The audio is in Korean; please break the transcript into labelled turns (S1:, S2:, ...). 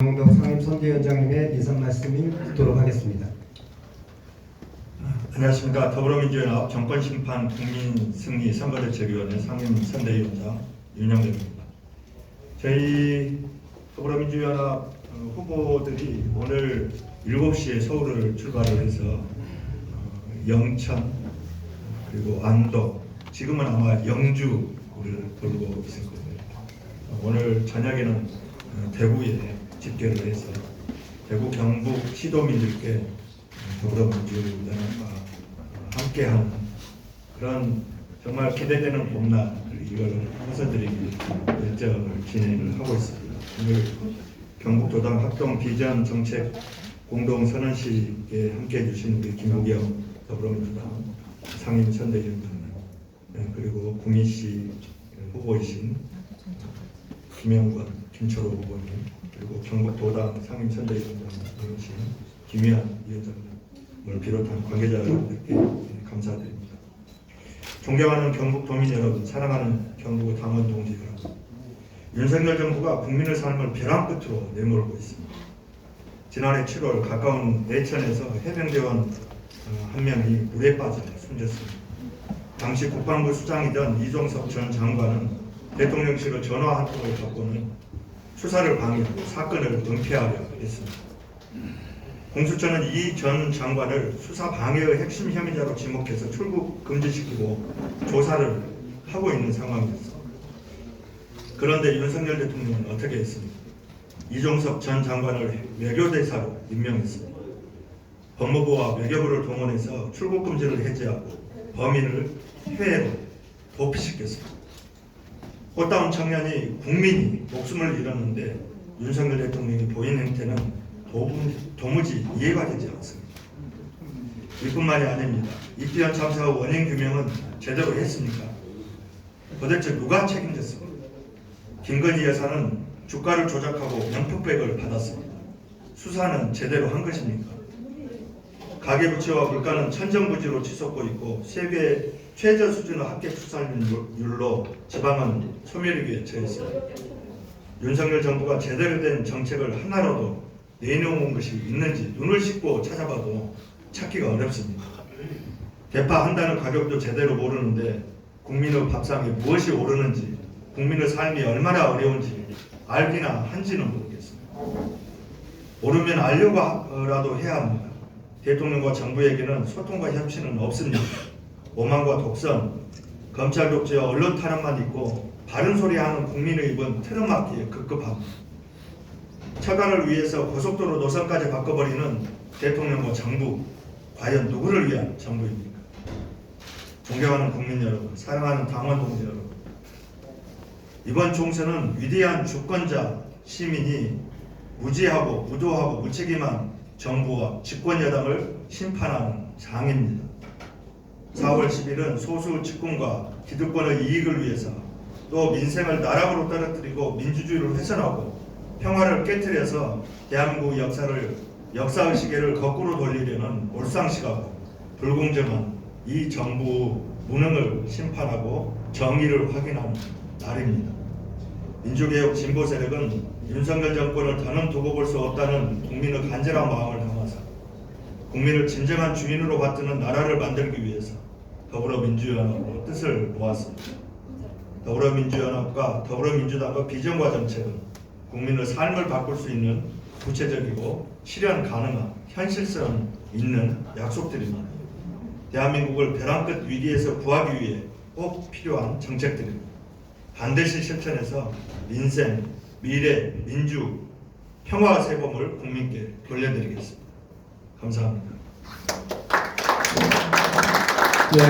S1: 강홍덕 상임선대위원장님의 인사 말씀을 듣도록 하겠습니다.
S2: 안녕하십니까. 더불어민주연합 정권심판 국민승리 선거대책위원회 상임선대위원장 윤영대입니다. 저희 더불어민주연합 후보들이 오늘 7시에 서울을 출발을 해서 영천 그리고 안동, 지금은 아마 영주를 돌고 있을 겁니다. 오늘 저녁에는 대구에 집계를 해서 대구 경북 시도민들께 더불어민주연합과 함께하는 그런 정말 기대되는 봄날 이걸 호소드리기 일정을 진행을 하고 있습니다. 오늘 경북도당 합동 비전 정책 공동선언식에 함께해 주신 우리 김우경 더불어민주당 상임선대위원장님, 그리고 구미시 후보이신 김영권 김철호 후보님, 그리고 경북도당 상임선대위원장이신 김희한 위원장님을 비롯한 관계자 여러분들께 감사드립니다. 존경하는 경북도민 여러분, 사랑하는 경북 당원 동지 여러분, 윤석열 정부가 국민의 삶을 벼랑 끝으로 내몰고 있습니다. 지난해 7월 가까운 내천에서 해병대원 한 명이 물에 빠져 숨졌습니다. 당시 국방부 수장이던 이종섭 전 장관은 대통령실의 전화 한 통을 받고는 수사를 방해하고 사건을 은폐하려 했습니다. 공수처는 이 전 장관을 수사 방해의 핵심 혐의자로 지목해서 출국 금지시키고 조사를 하고 있는 상황이었습니다. 그런데 윤석열 대통령은 어떻게 했습니까? 이종섭 전 장관을 외교대사로 임명했습니다. 법무부와 외교부를 동원해서 출국 금지를 해제하고 범인을 해외로 도피시켰습니다. 꽃다운 청년이 국민이 목숨을 잃었는데 윤석열 대통령이 보인 행태는 도무지 이해가 되지 않습니다. 이뿐만이 아닙니다. 이태원 참사의 원인 규명은 제대로 했습니까? 도대체 누가 책임졌습니까? 김건희 여사는 주가를 조작하고 명품백을 받았습니다. 수사는 제대로 한 것입니까? 가계부채와 물가는 천정부지로 치솟고 있고 세계 최저 수준의 합격 출산율로 지방은 소멸위기에 처했습니다. 윤석열 정부가 제대로 된 정책을 하나라도 내놓은 것이 있는지 눈을 씻고 찾아봐도 찾기가 어렵습니다. 대파 한 달의 가격도 제대로 모르는데 국민의 밥상에 무엇이 오르는지, 국민의 삶이 얼마나 어려운지 알기나 한지는 모르겠습니다. 모르면 알려고라도 해야 합니다. 대통령과 정부에게는 소통과 협치는 없습니다. 오만과 독선, 검찰 독재와 언론 탄압만 있고 바른 소리 하는 국민의 입은 틀어막기에 급급합니다. 처단을 위해서 고속도로 노선까지 바꿔버리는 대통령과 정부, 과연 누구를 위한 정부입니까? 존경하는 국민 여러분, 사랑하는 당원 동지 여러분, 이번 총선은 위대한 주권자 시민이 무지하고 무도하고 무책임한 정부와 집권 여당을 심판하는 장입니다. 4월 10일은 소수 집권과 기득권의 이익을 위해서 또 민생을 나락으로 떨어뜨리고 민주주의를 훼손하고 평화를 깨트려서 대한민국 역사의 시계를 거꾸로 돌리려는 몰상식하고 불공정한 이 정부 무능을 심판하고 정의를 확인하는 날입니다. 민주개혁 진보 세력은 윤석열 정권을 더는 두고 볼 수 없다는 국민의 간절한 마음을 담아서 국민을 진정한 주인으로 받드는 나라를 만들기 위해서 더불어민주연합으로 뜻을 모았습니다. 더불어민주연합과 더불어민주당의 비전과 정책은 국민의 삶을 바꿀 수 있는 구체적이고 실현 가능한 현실성 있는 약속들입니다. 대한민국을 벼랑 끝 위기에서 구하기 위해 꼭 필요한 정책들입니다. 반드시 실천해서 민생, 미래, 민주, 평화의 세범을 국민께 돌려드리겠습니다. 감사합니다.
S1: 네.